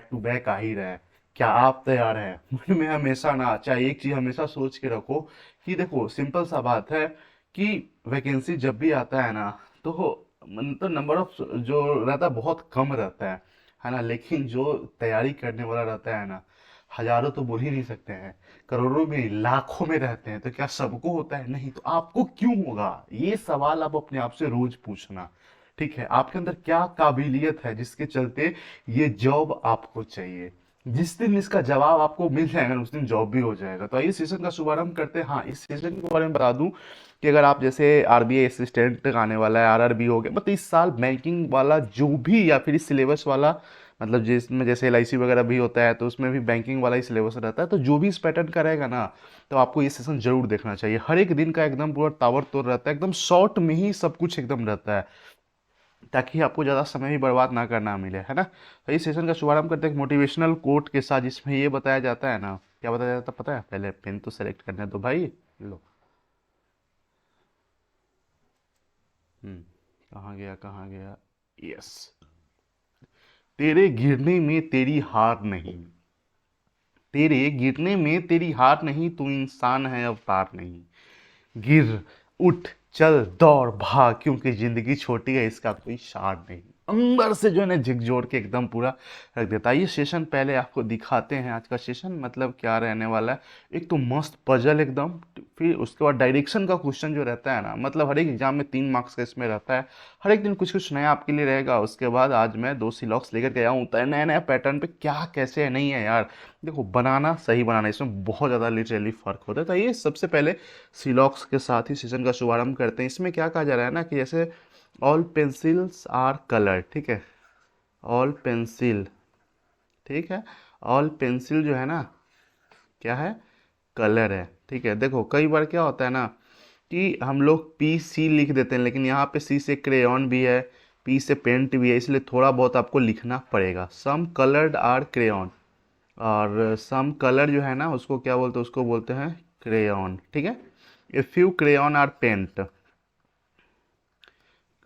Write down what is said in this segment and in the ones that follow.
Back to back आ ही रहे हैं। क्या आप तैयार हैं? मन में हमेशा ना, चाहे एक चीज हमेशा सोच के रखो कि देखो सिंपल सा बात है कि वैकेंसी जब भी आता है ना, तो मतलब नंबर ऑफ जो रहता है बहुत कम रहता है ना, लेकिन जो तैयारी करने वाला रहता है ना, हजारों तो बोल ही नहीं सकते हैं, करोड़ों में लाखों में रहते हैं। तो क्या सबको होता है? नहीं। तो आपको क्यों होगा? ये सवाल आप अपने आप से रोज पूछना। ठीक है, आपके अंदर क्या काबिलियत है जिसके चलते ये जॉब आपको चाहिए? जिस दिन इसका जवाब आपको मिल जाएगा ना, उस दिन जॉब भी हो जाएगा। तो आइए सेशन का शुभारंभ करते हैं। हाँ, इस सेशन के बारे में बता दूं कि अगर आप जैसे आरबीआई असिस्टेंट आने वाला है, आरआरबी हो गया, मतलब इस साल बैंकिंग वाला जो भी, या फिर इस सिलेबस वाला, मतलब जिसमें जैसे एलआईसी वगैरह भी होता है तो उसमें भी बैंकिंग वाला ही सिलेबस रहता है, तो जो भी इस पैटर्न का रहेगा ना, तो आपको ये सेशन जरूर देखना चाहिए। हर एक दिन का एकदम पूरा ताबड़तोड़ रहता है, एकदम शॉर्ट में ही सब कुछ एकदम रहता है, ताकि आपको ज़्यादा समय भी बर्बाद ना करना मिले, है ना। तो इस सेशन का शुभारंभ करते हैं मोटिवेशनल कोट के साथ, जिसमें ये बताया जाता है ना, क्या बताया जाता है पता है? पहले पेन तो सेलेक्ट करना है, तो भाई लो। हम्म कहाँ गया, कहाँ गया? यस। तेरे गिरने में तेरी हार नहीं, तेरे गिरने में तेरी हार नहीं, तू इंसान है अवतार नहीं। गिर, उठ, चल, दौड़, भाग, क्योंकि जिंदगी छोटी है, इसका कोई सार नहीं। अंदर से जो है ना झिकझोर के एकदम पूरा रख देता है। ये सेशन पहले आपको दिखाते हैं, आज का सेशन मतलब क्या रहने वाला है। एक तो मस्त पजल एकदम, फिर उसके बाद डायरेक्शन का क्वेश्चन जो रहता है ना, मतलब हर एक एग्जाम में 3 मार्क्स का इसमें रहता है। हर एक दिन कुछ कुछ नया आपके लिए रहेगा। उसके बाद आज मैं 2 सिलॉक्स लेकर के आया हूँ, तो नया नया पैटर्न पे क्या कैसे है, नहीं है यार। देखो, बनाना सही बनाना, इसमें बहुत ज़्यादा लिटरली फर्क होता है। तो ये सबसे पहले सिलॉक्स के साथ ही सेशन का शुभारंभ करते हैं। इसमें क्या कहा जा रहा है ना, कि जैसे ऑल पेंसिल्स आर कलर, ठीक है, ऑल पेंसिल, ठीक है, ऑल पेंसिल जो है ना, क्या है? कलर है, ठीक है। देखो कई बार क्या होता है ना, कि हम लोग पी सी लिख देते हैं, लेकिन यहाँ पे सी से क्रेयॉन भी है, पी से पेंट भी है, इसलिए थोड़ा बहुत आपको लिखना पड़ेगा। सम कलर्ड आर क्रेयॉन, और सम कलर जो है ना, उसको क्या बोलते हैं? उसको बोलते हैं क्रेयॉन, ठीक है। A few crayon are paint,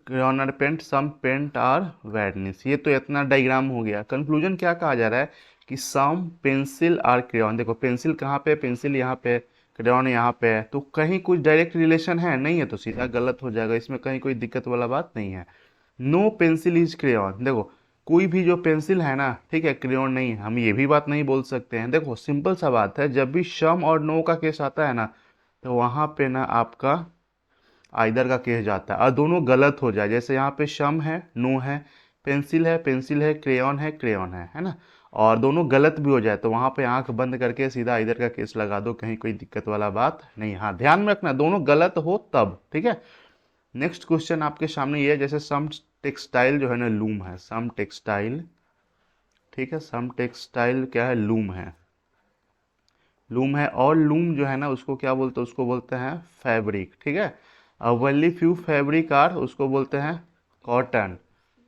crayon are paint, some paint are varnish. ये तो इतना डायग्राम हो गया। कंक्लूजन क्या कहा जा रहा है, कि सम पेंसिल आर क्रेयॉन। देखो पेंसिल कहाँ पे? पेंसिल यहाँ पे, क्रेयॉन यहाँ पे है, तो कहीं कुछ डायरेक्ट रिलेशन है? नहीं है, तो सीधा गलत हो जाएगा। इसमें कहीं कोई दिक्कत वाला बात नहीं है। No pencil is crayon. देखो कोई भी जो पेंसिल है ना, ठीक है, क्रेयॉन नहीं है, हम ये भी बात नहीं बोल सकते हैं। देखो सिंपल सा बात है, जब भी सम और नो का केस आता है ना, तो वहां पे ना आपका आइदर का केस जाता है, और दोनों गलत हो जाए। जैसे यहाँ पे सम है, नो है, पेंसिल है, पेंसिल है, क्रेयॉन है, क्रेयॉन है ना, और दोनों गलत भी हो जाए, तो वहां पे आंख बंद करके सीधा इधर का केस लगा दो, कहीं कोई दिक्कत वाला बात नहीं। हाँ, ध्यान में रखना दोनों गलत हो तब, ठीक है। नेक्स्ट क्वेश्चन आपके सामने ये है, जैसे सम टेक्सटाइल जो है ना, लूम है, सम टेक्सटाइल, ठीक है, सम टेक्सटाइल क्या है? लूम है, लूम है। और लूम जो है ना, उसको क्या बोलते हैं? उसको बोलते हैं फैब्रिक, ठीक है। ओनली फ्यू फैब्रिक आर, उसको बोलते हैं कॉटन,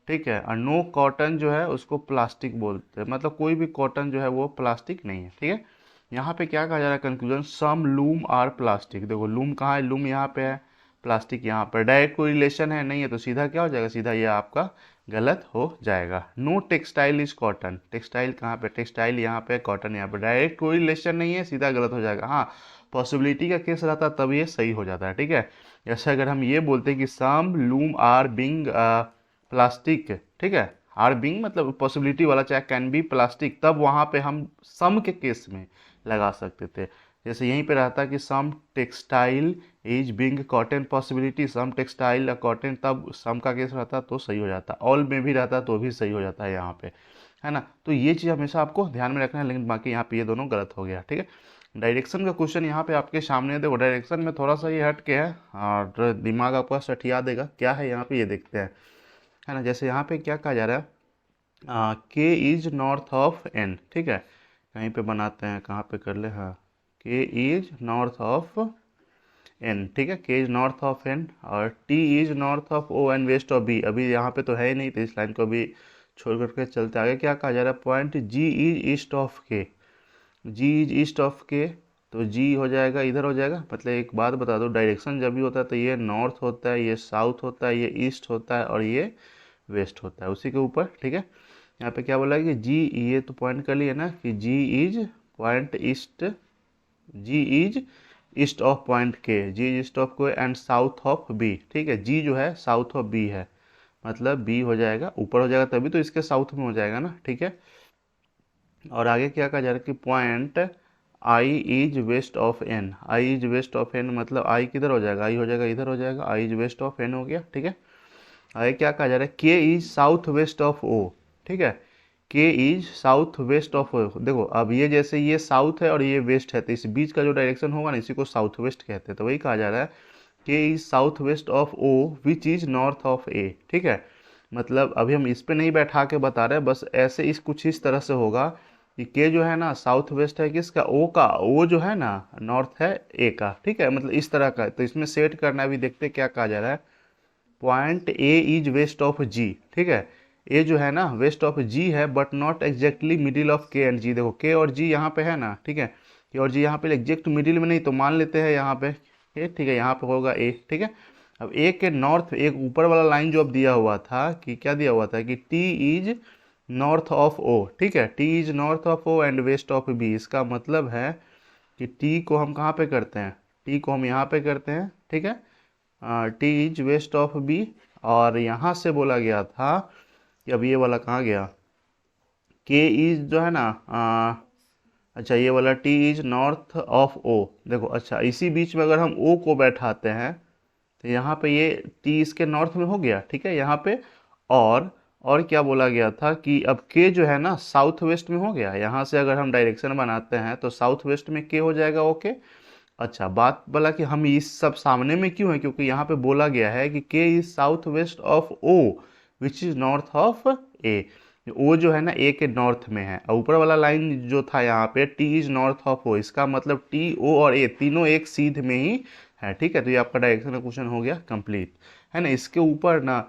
ठीक है। और नो कॉटन जो है उसको प्लास्टिक बोलते हैं, मतलब कोई भी कॉटन जो है वो प्लास्टिक नहीं है, ठीक है। यहाँ पे क्या कहा जा रहा है conclusion, some loom are plastic. देखो लूम कहाँ है? लूम यहाँ पे है, प्लास्टिक यहाँ पर। डायरेक्ट कोई रिलेशन है? नहीं है, तो सीधा क्या हो जाएगा? सीधा ये आपका गलत हो जाएगा। No textile is cotton, textile कहाँ पे? टेक्सटाइल यहाँ पे, कॉटन यहाँ पे, डायरेक्ट कोई रिलेशन नहीं है, सीधा गलत हो जाएगा। हाँ, पॉसिबिलिटी का केस रहता है तब ये सही हो जाता है, ठीक है। जैसे अगर हम ये बोलते हैं कि सम लूम आर बिंग प्लास्टिक, ठीक है, आर बिंग मतलब पॉसिबिलिटी वाला, चाहे कैन बी प्लास्टिक, तब वहां पे हम सम के केस में लगा सकते थे। जैसे यहीं पे रहता कि some textile is being cotton possibility, some textile cotton, तब सम का केस रहता तो सही हो जाता। ऑल में भी रहता तो भी सही हो जाता है यहाँ पे, है ना। तो ये चीज़ हमेशा आपको ध्यान में रखना है, लेकिन बाकी यहाँ पे ये दोनों गलत हो गया, ठीक है। डायरेक्शन का क्वेश्चन यहाँ पे आपके सामने है। देखो डायरेक्शन में थोड़ा सा ये हट के है, और दिमाग आपका सठिया देगा। क्या है यहाँ पे, ये देखते हैं, है ना। जैसे यहाँ पे क्या कहा जा रहा है, K is north of N, ठीक है। कहीं पे बनाते हैं, कहाँ पे कर ले, हाँ, के इज नॉर्थ ऑफ एन, ठीक है, K is north of N, और T is north of O N west of B. अभी यहाँ पे तो है ही नहीं, तो इस लाइन को भी छोड़ करके चलते आगे। क्या कहा जा रहा है, point G is east of K, G is east of के, तो जी हो जाएगा, इधर हो जाएगा। मतलब एक बात बता दो, डायरेक्शन जब भी होता है तो ये नॉर्थ होता है, ये साउथ होता है, ये ईस्ट होता है, और ये वेस्ट होता है उसी के ऊपर, ठीक है। यहाँ पे क्या बोला कि जी, ये तो पॉइंट कर लिए ना कि G is point east, G is east of point K, G is east of को एंड साउथ ऑफ बी। ठीक है, जी जो है साउथ ऑफ बी है, मतलब बी हो जाएगा ऊपर हो जाएगा तभी तो इसके साउथ में हो जाएगा ना। ठीक है, और आगे क्या कहा जा रहा है कि point I is west of N, I is west of N मतलब आई किधर हो जाएगा, आई हो जाएगा इधर हो जाएगा, आई इज वेस्ट ऑफ एन हो गया। ठीक है, आगे क्या कहा जा रहा है K is south west of O. ठीक है, K is south west of O. देखो अब ये जैसे ये साउथ है और ये वेस्ट है तो इस बीच का जो डायरेक्शन होगा ना इसी को साउथ वेस्ट कहते हैं, तो वही कहा जा रहा है K is south west of O which is north of A. ठीक है, मतलब अभी हम इस पे नहीं बैठा के बता रहे, बस ऐसे इस कुछ इस तरह से होगा कि के जो है ना साउथ वेस्ट है किसका, ओ का, ओ जो है ना नॉर्थ है ए का। ठीक है, मतलब इस तरह का, तो इसमें सेट करना भी देखते क्या कहा जा रहा है, point A is west of G. ठीक है, ए जो है ना वेस्ट ऑफ जी है but not exactly middle of के एंड जी। देखो के और जी यहाँ पे है ना, ठीक है, के और जी यहाँ पे एग्जैक्ट मिडिल में नहीं, तो मान लेते हैं यहाँ पे ए। ठीक है, यहाँ पे होगा ए। ठीक है, अब ए के नॉर्थ एक ऊपर वाला लाइन जो अब दिया हुआ था कि क्या दिया हुआ था कि T is north of O. ठीक है, T is north of O and west of B, इसका मतलब है कि टी को हम कहाँ पे करते हैं, टी को हम यहाँ पे करते हैं। ठीक है, T is west of B, और यहाँ से बोला गया था कि अब ये वाला कहाँ गया, के इज जो है ना अच्छा ये वाला T is north of O. देखो अच्छा इसी बीच में अगर हम ओ को बैठाते हैं तो यहाँ पे ये टी इसके नॉर्थ में हो गया। ठीक है, यहाँ पे और क्या बोला गया था कि अब के जो है ना साउथ वेस्ट में हो गया, यहाँ से अगर हम डायरेक्शन बनाते हैं तो साउथ वेस्ट में के हो जाएगा। ओके, अच्छा बात बोला कि हम इस सब सामने में क्यों है, क्योंकि यहाँ पे बोला गया है कि K is south west of O which is north of A. O जो है ना ए के नॉर्थ में है, और ऊपर वाला लाइन जो था यहाँ पे T is north of O, इसका मतलब टी ओ और ए तीनों एक सीध में ही है। ठीक है, तो ये आपका डायरेक्शन का क्वेश्चन हो गया कंप्लीट, है ना। इसके ऊपर ना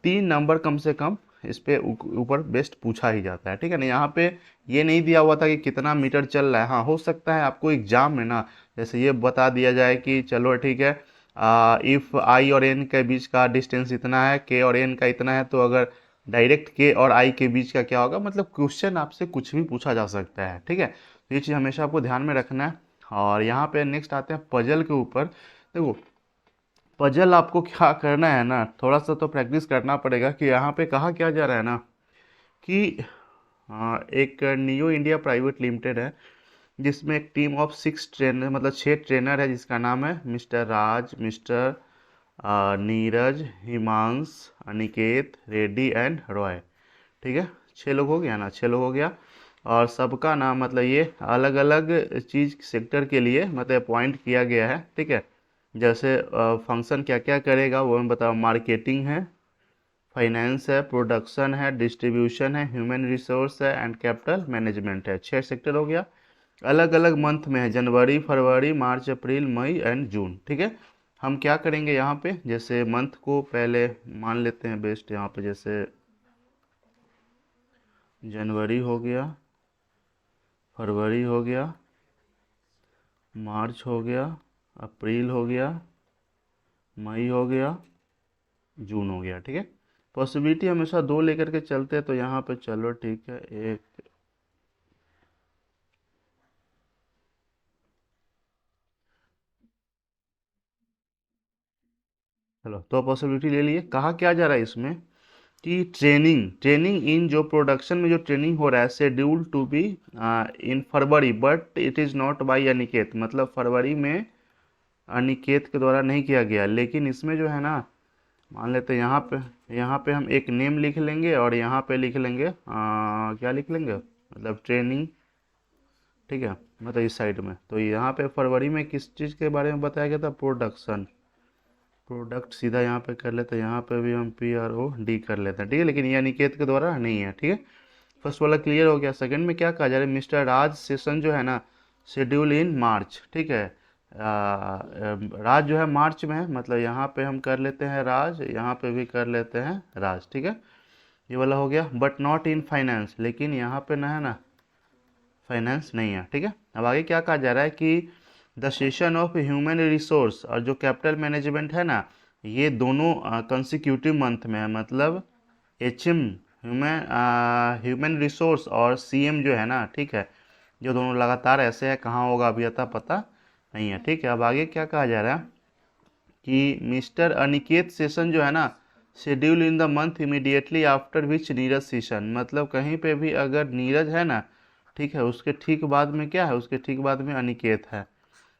3 नंबर कम से कम इस पे ऊपर बेस्ट पूछा ही जाता है। ठीक है ना, यहाँ पे ये नहीं दिया हुआ था कि कितना मीटर चल रहा है। हाँ हो सकता है आपको एग्जाम में ना जैसे ये बता दिया जाए कि चलो ठीक है इफ़ आई और एन के बीच का डिस्टेंस इतना है, के और एन का इतना है, तो अगर डायरेक्ट के और आई के बीच का क्या होगा, मतलब क्वेश्चन आपसे कुछ भी पूछा जा सकता है। ठीक है, तो ये चीज़ हमेशा आपको ध्यान में रखना है। और यहाँ पे नेक्स्ट आते हैं पजल के ऊपर। देखो पजल आपको क्या करना है ना, थोड़ा सा तो प्रैक्टिस करना पड़ेगा कि यहाँ पे कहा क्या जा रहा है ना कि एक नियो इंडिया प्राइवेट लिमिटेड है जिसमें एक टीम ऑफ 6 ट्रेनर मतलब 6 ट्रेनर है, जिसका नाम है mister Raj, mister Neeraj, Himansh, Aniket, Reddy and Roy. ठीक है, 6 लोग हो गया ना, 6 लोग हो गया, और सबका नाम मतलब ये अलग अलग चीज़ सेक्टर के लिए मतलब अपॉइंट किया गया है। ठीक है, जैसे फंक्शन क्या क्या करेगा वो मैं बताऊँ, मार्केटिंग है, फाइनेंस है, प्रोडक्शन है, डिस्ट्रीब्यूशन है, ह्यूमन रिसोर्स है एंड कैपिटल मैनेजमेंट है। 6 सेक्टर हो गया, अलग अलग मंथ में है, जनवरी, फरवरी, मार्च, अप्रैल, मई एंड जून। ठीक है, हम क्या करेंगे यहाँ पे, जैसे मंथ को पहले मान लेते हैं बेस्ट, यहाँ पे जैसे जनवरी हो गया, फरवरी हो गया, मार्च हो गया, अप्रैल हो गया, मई हो गया, जून हो गया। ठीक है, पॉसिबिलिटी हमेशा 2 लेकर के चलते हैं, तो यहाँ पे चलो ठीक है एक, चलो तो पॉसिबिलिटी ले लिए। कहा क्या जा रहा है इसमें कि ट्रेनिंग ट्रेनिंग इन जो प्रोडक्शन में जो ट्रेनिंग हो रहा है schedule to be in February but it is not by Aniket, मतलब फरवरी में अनिकेत के द्वारा नहीं किया गया, लेकिन इसमें जो है ना मान लेते हैं यहाँ पे हम एक नेम लिख लेंगे और यहाँ पे लिख लेंगे क्या लिख लेंगे, मतलब ट्रेनिंग। ठीक है, मतलब इस साइड में, तो यहाँ पे फरवरी में किस चीज़ के बारे में बताया गया था, प्रोडक्शन, प्रोडक्ट सीधा यहाँ पे कर लेते हैं, यहाँ पे भी हम PROD कर लेते हैं। ठीक है, लेकिन ये अनिकेत के द्वारा नहीं है। ठीक है, फर्स्ट वाला क्लियर हो गया। सेकंड में क्या कहा जा रहा है, मिस्टर राज सेशन जो है ना शेड्यूल इन मार्च। ठीक है, राज जो है मार्च में है, मतलब यहाँ पे हम कर लेते हैं राज, यहाँ पे भी कर लेते हैं राज। ठीक है, ये वाला हो गया, बट नॉट इन फाइनेंस, लेकिन यहाँ पे ना है ना फाइनेंस नहीं है। ठीक है, अब आगे क्या कहा जा रहा है कि the session of human resource और जो कैपिटल मैनेजमेंट है ना, ये दोनों कंसिक्यूटिव मंथ में है, मतलब HM ह्यूमन रिसोर्स और सीएम जो है ना, ठीक है, जो दोनों लगातार ऐसे है, कहाँ होगा अभी अता पता नहीं है। ठीक है, अब आगे क्या कहा जा रहा है कि मिस्टर अनिकेत सेशन जो है ना, schedule in the month immediately after which Neeraj session, मतलब कहीं पे भी अगर नीरज है ना, ठीक है, उसके ठीक बाद में क्या है, उसके ठीक बाद में अनिकेत है।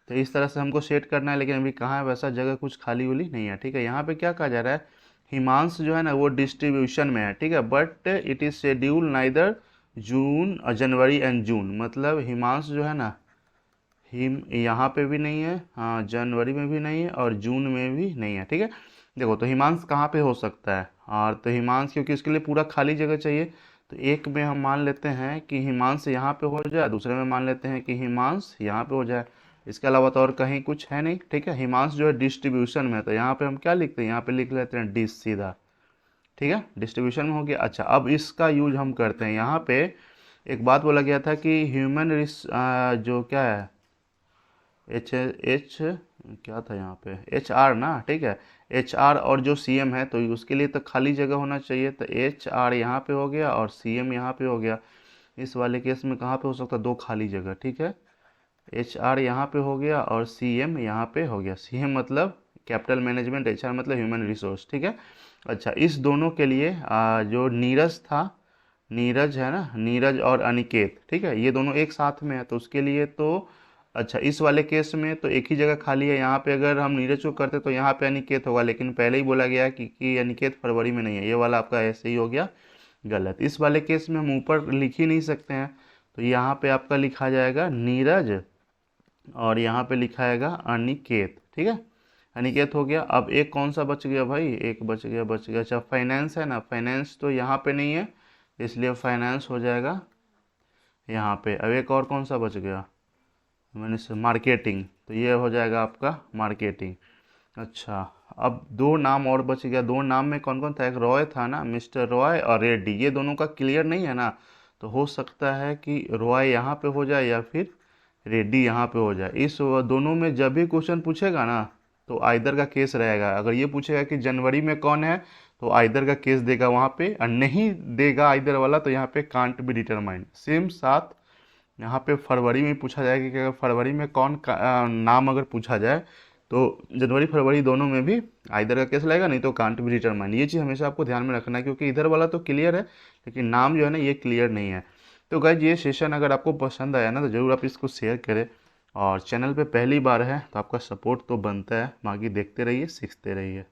तो इस तरह से हमको सेट करना है, लेकिन अभी कहाँ है, वैसा जगह कुछ खाली उली नहीं है। ठीक है, यहाँ पे क्या कहा जा रहा है, हिमांश जो है ना वो डिस्ट्रीब्यूशन में है, ठीक है, but it is schedule neither June January and June, मतलब हिमांश जो है ना, हिम यहाँ पे भी नहीं है, हाँ जनवरी में भी नहीं है और जून में भी नहीं है। ठीक है, देखो तो हिमांश कहाँ पे हो सकता है, और तो हिमांश क्योंकि उसके लिए पूरा खाली जगह चाहिए, तो एक में हम मान लेते हैं कि हिमांश यहाँ पे हो जाए, दूसरे में मान लेते हैं कि हिमांश यहाँ पे हो जाए। इसके अलावा तो और कहीं कुछ है नहीं। ठीक है, हिमांश जो है डिस्ट्रीब्यूशन में है, तो यहाँ पे हम क्या लिखते हैं, यहाँ पे लिख लेते हैं डिस सीधा। ठीक है, डिस्ट्रीब्यूशन में हो गया। अच्छा, अब इसका यूज हम करते हैं यहाँ पे। एक बात बोला गया था कि ह्यूमन रिस जो क्या है, एच एच क्या था यहाँ पे, एच आर ना, ठीक है, एच आर और जो सी एम है, तो उसके लिए तो खाली जगह होना चाहिए, तो एच आर यहाँ पे हो गया और सी एम यहाँ पे हो गया। इस वाले केस में कहाँ पे हो सकता है, दो खाली जगह। ठीक है, एच आर यहाँ पे हो गया और सी एम यहाँ पे हो गया। सी एम मतलब कैपिटल मैनेजमेंट, एच आर मतलब ह्यूमन रिसोर्स। ठीक है, अच्छा, इस दोनों के लिए जो नीरज था, नीरज है ना, नीरज और अनिकेत, ठीक है, ये दोनों एक साथ में है, तो उसके लिए तो अच्छा, इस वाले केस में तो एक ही जगह खाली है, यहाँ पे अगर हम नीरज को करते तो यहाँ पे अनिकेत होगा, लेकिन पहले ही बोला गया कि अनिकेत फरवरी में नहीं है, ये वाला आपका ऐसे ही हो गया गलत। इस वाले केस में हम ऊपर लिख ही नहीं सकते हैं, तो यहाँ पे आपका लिखा जाएगा नीरज और यहाँ पे लिखा जाएगा अनिकेत। ठीक है, अनिकेत हो गया। अब एक कौन सा बच गया भाई, एक बच गया। अच्छा, फाइनेंस है ना, फाइनेंस तो यहाँ पे नहीं है, इसलिए फाइनेंस हो जाएगा यहाँ पे। अब एक और कौन सा बच गया, मैंने से मार्केटिंग, तो ये हो जाएगा आपका मार्केटिंग। अच्छा, अब दो नाम और बच गया। दो नाम में कौन कौन था, एक रॉय था ना, मिस्टर रॉय और रेड्डी, ये दोनों का क्लियर नहीं है ना, तो हो सकता है कि रॉय यहाँ पे हो जाए या फिर रेड्डी यहाँ पे हो जाए। इस दोनों में जब भी क्वेश्चन पूछेगा ना, तो आइदर का केस रहेगा। अगर ये पूछेगा कि जनवरी में कौन है, तो आइदर का केस देगा वहाँ पे, और नहीं देगा आइदर वाला, तो यहाँ पे कांट बी डिटरमाइंड। सेम साथ यहाँ पे फरवरी में पूछा जाएगा कि अगर फरवरी में कौन का नाम अगर पूछा जाए, तो जनवरी फरवरी दोनों में भी आइदर का केस लगेगा, नहीं तो कांट बी डिटरमाइन। ये चीज़ हमेशा आपको ध्यान में रखना है, क्योंकि इधर वाला तो क्लियर है, लेकिन नाम जो है ना ये क्लियर नहीं है। तो गाइज, ये सेशन अगर आपको पसंद आया ना, तो ज़रूर आप इसको शेयर करें, और चैनल पे पहली बार है तो आपका सपोर्ट तो बनता है, बाकी देखते रहिए, सीखते रहिए।